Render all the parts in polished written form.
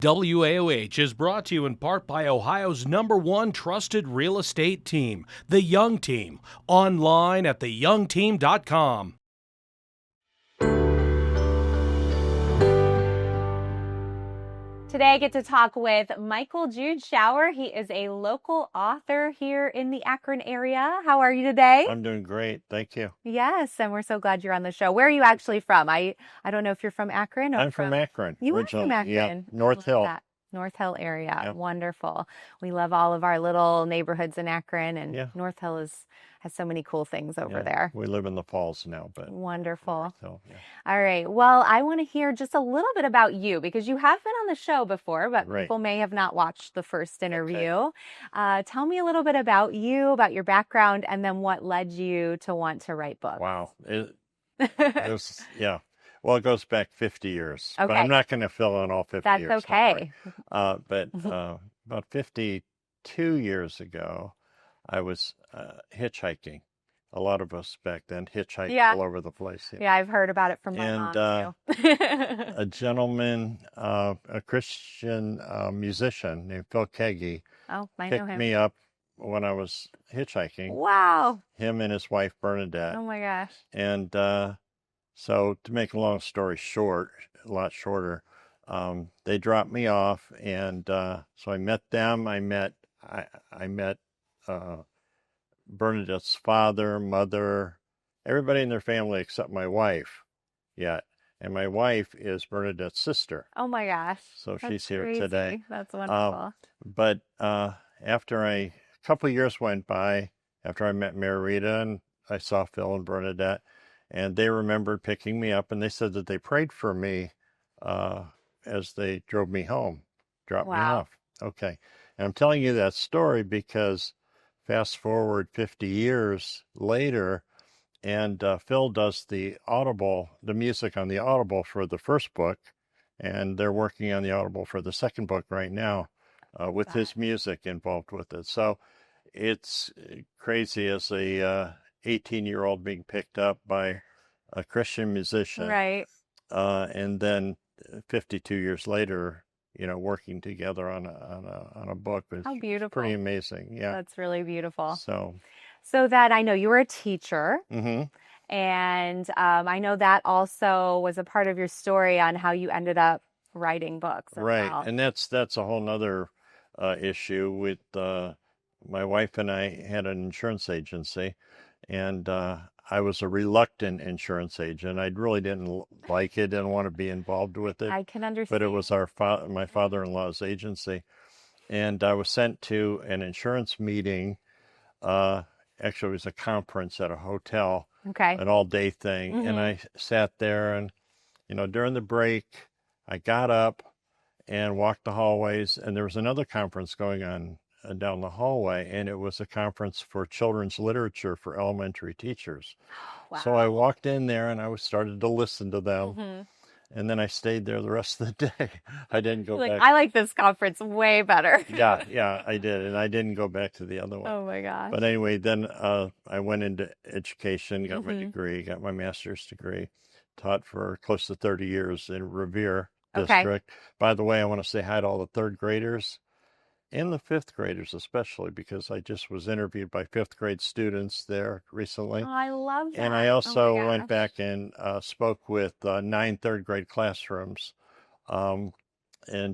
WAOH is brought to you in part by Ohio's #1 trusted real estate team, The Young Team. Online at theyoungteam.com. Today I get to talk with Michael Jude Schauer. He is a local author here in the Akron area. How are you today? I'm doing great. Thank you. Yes, and we're so glad you're on the show. Where are you actually from? I don't know if you're from Akron. I'm from Akron. You are from Akron. Yeah, North Hill. That. North Hill area. Yep. Wonderful. We love all of our little neighborhoods in Akron, and North Hill has so many cool things over there. We live in the Falls now, but wonderful. So, yeah. All right. Well, I want to hear just a little bit about you because you have been on the show before, but people may have not watched the first interview. Okay. Tell me a little bit about you, about your background, and then what led you to want to write books. Wow. Well, it goes back 50 years, but I'm not going to fill in all 50 years. That's okay. But about 52 years ago, I was hitchhiking. A lot of us back then hitchhiked all over the place. Yeah, I've heard about it from my mom, too. A gentleman, a Christian musician named Phil Keggy picked me up when I was hitchhiking. Wow. Him and his wife, Bernadette. Oh, my gosh. And so to make a long story short, a lot shorter, they dropped me off, and so I met them. I met Bernadette's father, mother, everybody in their family except my wife yet. And my wife is Bernadette's sister. Oh my gosh. So she's here today. That's wonderful. But after a couple of years went by, after I met Marita and I saw Phil and Bernadette, and they remembered picking me up, and they said that they prayed for me as they drove me home, dropped me off. Okay. And I'm telling you that story because fast forward 50 years later, and Phil does the music on the Audible for the first book, and they're working on the Audible for the second book right now with his music involved with it. So it's crazy as a 18-year-old being picked up by a Christian musician. Right. And then 52 years later, working together on a book is How beautiful. Pretty amazing. Yeah. That's really beautiful. So that I know you were a teacher. Mm-hmm. And I know that also was a part of your story on how you ended up writing books. Right. And that's a whole nother issue with my wife and I had an insurance agency, and I was a reluctant insurance agent. I really didn't like it, didn't want to be involved with it. I can understand. But it was my father-in-law's agency. And I was sent to an insurance meeting. Actually, it was a conference at a hotel, an all-day thing. Mm-hmm. And I sat there, and, during the break, I got up and walked the hallways, and there was another conference going on down the hallway, and it was a conference for children's literature for elementary teachers. Wow. So I walked in there, and I started to listen to them. Mm-hmm. And then I stayed there the rest of the day. I didn't go back. I like this conference way better. Yeah, I did. And I didn't go back to the other one. Oh, my gosh. But anyway, then I went into education, got my degree, got my master's degree, taught for close to 30 years in Revere District. By the way, I want to say hi to all the third graders and the fifth graders especially, because I just was interviewed by fifth grade students there recently. Oh, I love that. And I also went back and spoke with 9 third grade classrooms and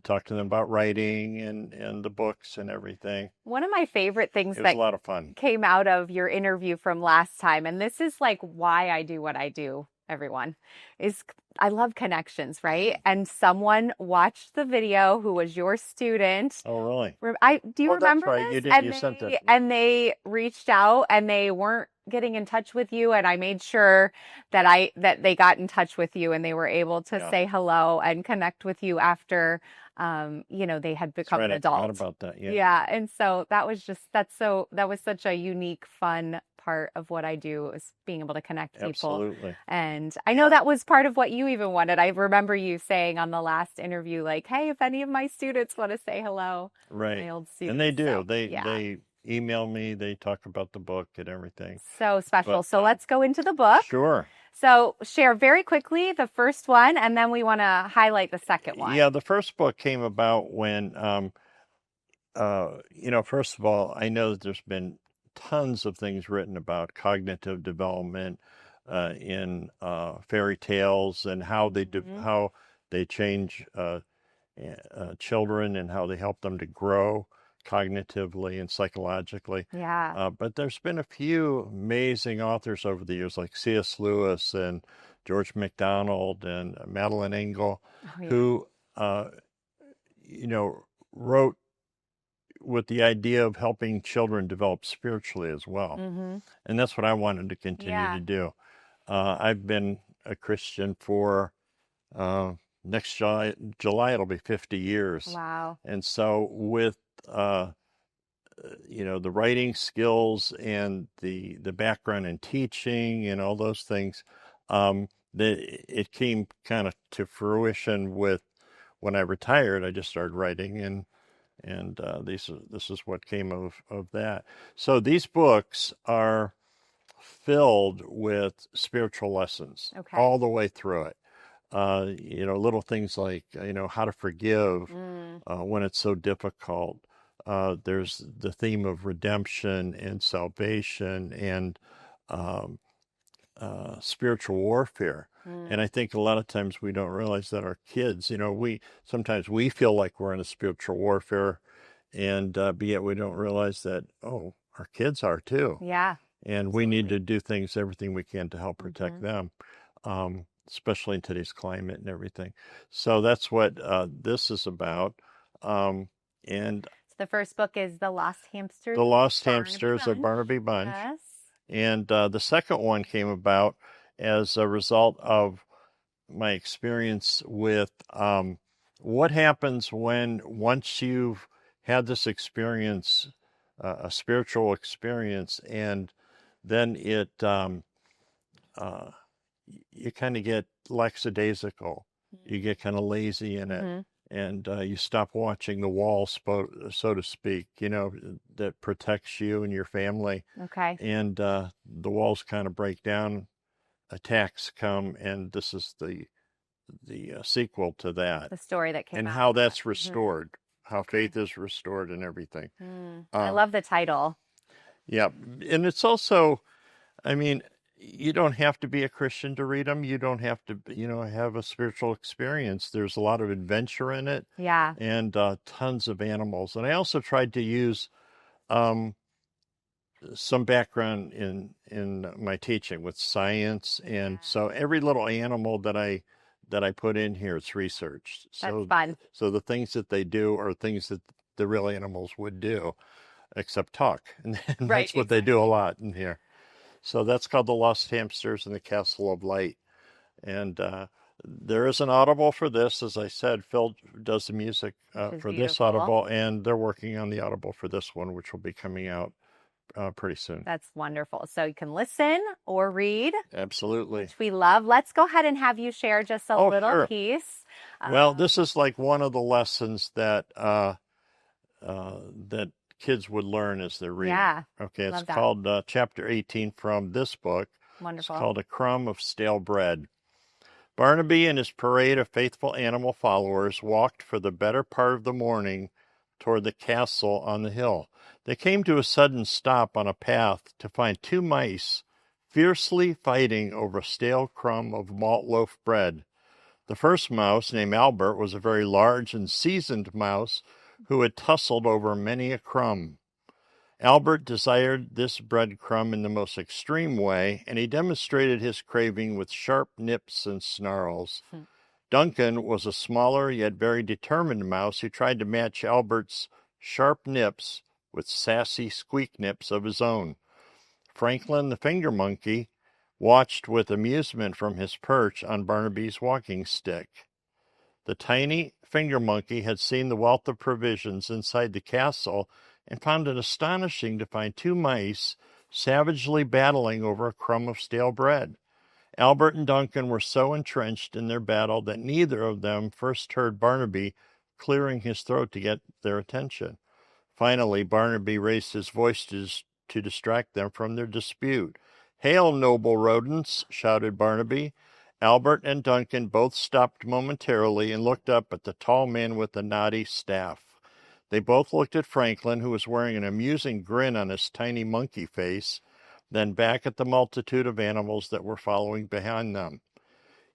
talked to them about writing and the books and everything. One of my favorite things that a lot of fun. Came out of your interview from last time, and this is like why I do what I do, everyone, is I love connections, right? And someone watched the video who was your student. Oh, really? Do you remember that's right. this? You did. You sent it. And they reached out, and they weren't getting in touch with you, and I made sure that they got in touch with you, and they were able to say hello and connect with you after they had become an adult. I forgot about that. Yeah. And so that was such a unique, fun part of what I do, is being able to connect people. Absolutely. And I know that was part of what you even wanted. I remember you saying on the last interview, like, hey, if any of my students want to say hello. Right. My old students. And they do. They email me, they talk about the book and everything. So special. So let's go into the book. Sure. So share very quickly the first one, and then we want to highlight the second one. Yeah, the first book came about when, first of all, I know that there's been tons of things written about cognitive development in fairy tales and how they change children and how they help them to grow cognitively and psychologically. Yeah. But there's been a few amazing authors over the years, like C.S. Lewis and George MacDonald and Madeleine L'Engle, who, wrote with the idea of helping children develop spiritually as well. And that's what I wanted to continue to do. I've been a Christian for next July it'll be 50 years. Wow. And so with the writing skills and the background in teaching and all those things, it came kind of to fruition with when I retired. I just started writing, and this is what came of that. So these books are filled with spiritual lessons all the way through it. Little things like, how to forgive when it's so difficult. There's the theme of redemption and salvation and spiritual warfare. And I think a lot of times we don't realize that our kids, sometimes we feel like we're in a spiritual warfare, and but yet we don't realize that, our kids are too. Yeah. And we need to do everything we can to help protect them, especially in today's climate and everything. So that's what this is about. And the first book is The Lost Hamsters. The Lost Hamsters of Barnaby Bunch. Yes. And the second one came about as a result of my experience with what happens once you've had this experience, a spiritual experience, and then you kind of get lackadaisical. You get kind of lazy in it. And you stop watching the wall, so to speak, that protects you and your family. Okay. And the walls kind of break down, attacks come, and this is the sequel to that. The story that came out. And how that's restored, how faith is restored and everything. I love the title. Yeah. And it's also, you don't have to be a Christian to read them. You don't have to, have a spiritual experience. There's a lot of adventure in it. Yeah. And tons of animals. And I also tried to use some background in my teaching with science. And so every little animal that I put in here, it's researched. That's fun. So the things that they do are things that the real animals would do, except talk. And that's what they do a lot in here. So that's called The Lost Hamsters in the Castle of Light. And there is an Audible for this. As I said, Phil does the music for this Audible, and they're working on the Audible for this one, which will be coming out pretty soon. That's wonderful. So you can listen or read. Absolutely. Which we love. Let's go ahead and have you share just a little piece. Well, this is like one of the lessons that that kids would learn as they're reading. Yeah. Okay, it's called Chapter 18 from this book. Wonderful. It's called A Crumb of Stale Bread. Barnaby and his parade of faithful animal followers walked for the better part of the morning toward the castle on the hill. They came to a sudden stop on a path to find two mice fiercely fighting over a stale crumb of malt loaf bread. The first mouse, named Albert, was a very large and seasoned mouse who had tussled over many a crumb. Albert desired this breadcrumb in the most extreme way, and he demonstrated his craving with sharp nips and snarls. Duncan was a smaller yet very determined mouse who tried to match Albert's sharp nips with sassy squeak nips of his own. Franklin the finger monkey watched with amusement from his perch on Barnaby's walking stick. The tiny finger monkey had seen the wealth of provisions inside the castle and found it astonishing to find two mice savagely battling over a crumb of stale bread. Albert and Duncan were so entrenched in their battle that neither of them first heard Barnaby clearing his throat to get their attention. Finally, Barnaby raised his voice to distract them from their dispute. "Hail, noble rodents," shouted Barnaby. Albert and Duncan both stopped momentarily and looked up at the tall man with the knotty staff. They both looked at Franklin, who was wearing an amusing grin on his tiny monkey face, then back at the multitude of animals that were following behind them.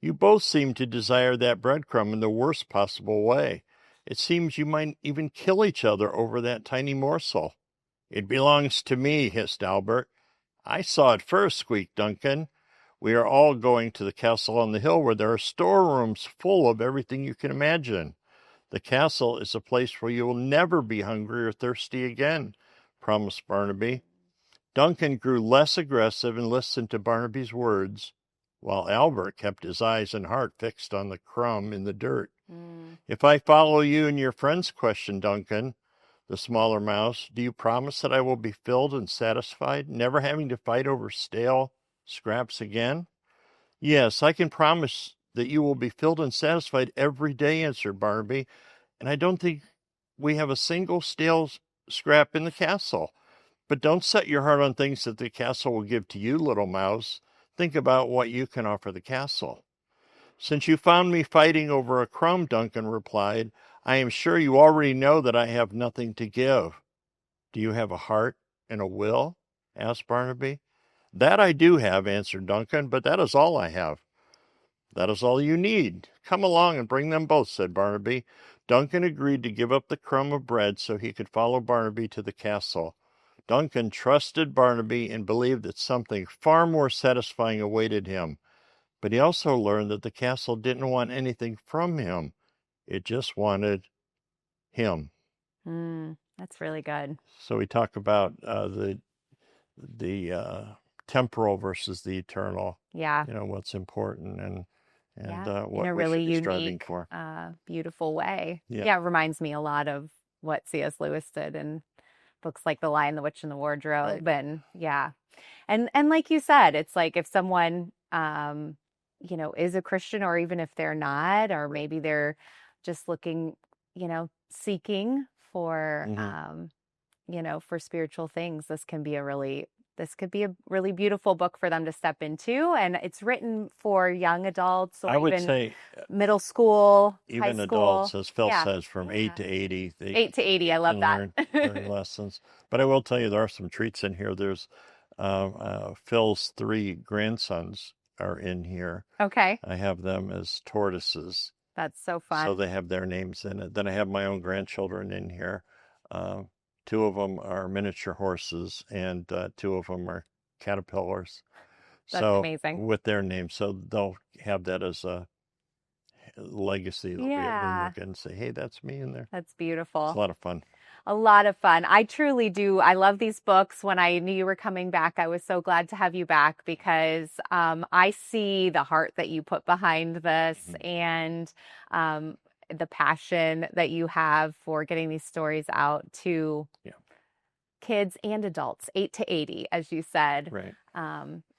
"You both seem to desire that breadcrumb in the worst possible way. It seems you might even kill each other over that tiny morsel." "It belongs to me," hissed Albert. "I saw it first," squeaked Duncan. "We are all going to the castle on the hill where there are storerooms full of everything you can imagine. The castle is a place where you will never be hungry or thirsty again," promised Barnaby. Duncan grew less aggressive and listened to Barnaby's words, while Albert kept his eyes and heart fixed on the crumb in the dirt. "If I follow you and your friends," questioned Duncan, the smaller mouse, "do you promise that I will be filled and satisfied, never having to fight over stale scraps again?" "Yes, I can promise that you will be filled and satisfied every day," answered Barnaby, "and I don't think we have a single stale scrap in the castle. But don't set your heart on things that the castle will give to you, little mouse. Think about what you can offer the castle." "Since you found me fighting over a crumb," Duncan replied, "I am sure you already know that I have nothing to give." "Do you have a heart and a will?" asked Barnaby. "That I do have," answered Duncan, "but that is all I have." "That is all you need. Come along and bring them both," said Barnaby. Duncan agreed to give up the crumb of bread so he could follow Barnaby to the castle. Duncan trusted Barnaby and believed that something far more satisfying awaited him. But he also learned that the castle didn't want anything from him. It just wanted him. That's really good. So we talk about the temporal versus the eternal. Yeah. What's important and what in a we really should be striving unique, for. beautiful way. Yeah. It reminds me a lot of what C.S. Lewis did in books like The Lion, the Witch, and the Wardrobe. Right. And and like you said, it's like if someone is a Christian, or even if they're not, or maybe they're just looking, seeking for for spiritual things, this could be a really beautiful book for them to step into. And it's written for young adults, or I would even say middle school, high even school. adults, as Phil Yeah. says, from 8 to 80. 8 to 80. I love that. learn lessons. But I will tell you, there are some treats in here. There's Phil's 3 grandsons are in here. Okay. I have them as tortoises. That's so fun. So they have their names in it. Then I have my own grandchildren in here. 2 of them are miniature horses, and 2 of them are caterpillars. That's amazing. With their names. So they'll have that as a legacy. They'll be able to look and say, hey, that's me in there. That's beautiful. It's a lot of fun. A lot of fun. I truly do. I love these books. When I knew you were coming back, I was so glad to have you back, because I see the heart that you put behind this, and the passion that you have for getting these stories out to kids and adults, 8 to 80, as you said. Right.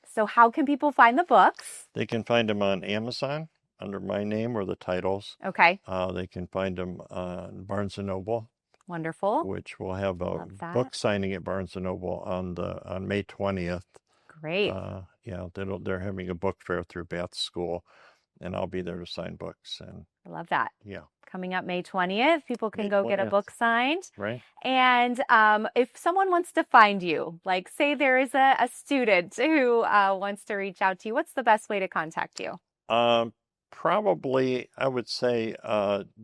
So how can people find the books? They can find them on Amazon under my name or the titles. Okay. They can find them on Barnes & Noble. Wonderful. Which will have a book signing at Barnes & Noble on May 20th. Great. They're having a book fair through Bath School, and I'll be there to sign books. And I love that. Yeah. Coming up May 20th, people can go get a book signed. Right. And if someone wants to find you, like say there is a student who wants to reach out to you, what's the best way to contact you? Probably, I would say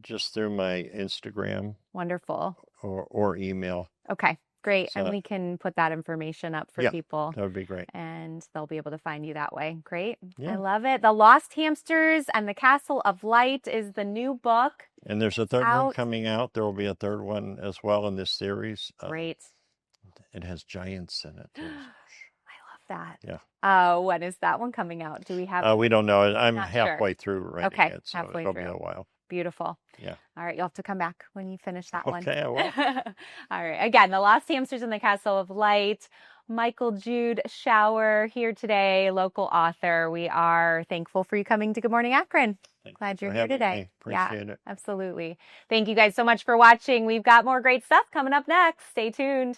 just through my Instagram. Wonderful. Or email. Okay, great. And we can put that information up for people. That would be great. And they'll be able to find you that way. Great. Yeah. I love it. The Lost Hamsters and the Castle of Light is the new book. And there's a third one coming out. There will be a third one as well in this series. Great. It has giants in it. That. Yeah. When is that one coming out? Do we have? We don't know. I'm halfway through writing it, so halfway it'll through. be a while. Beautiful. Yeah. All right, you'll have to come back when you finish that one. Okay, I will. All right. Again, The Lost Hamsters in the Castle of Light. Michael Jude Schauer here today, local author. We are thankful for you coming to Good Morning Akron. Glad you're here today. Appreciate it. Absolutely. Thank you guys so much for watching. We've got more great stuff coming up next. Stay tuned.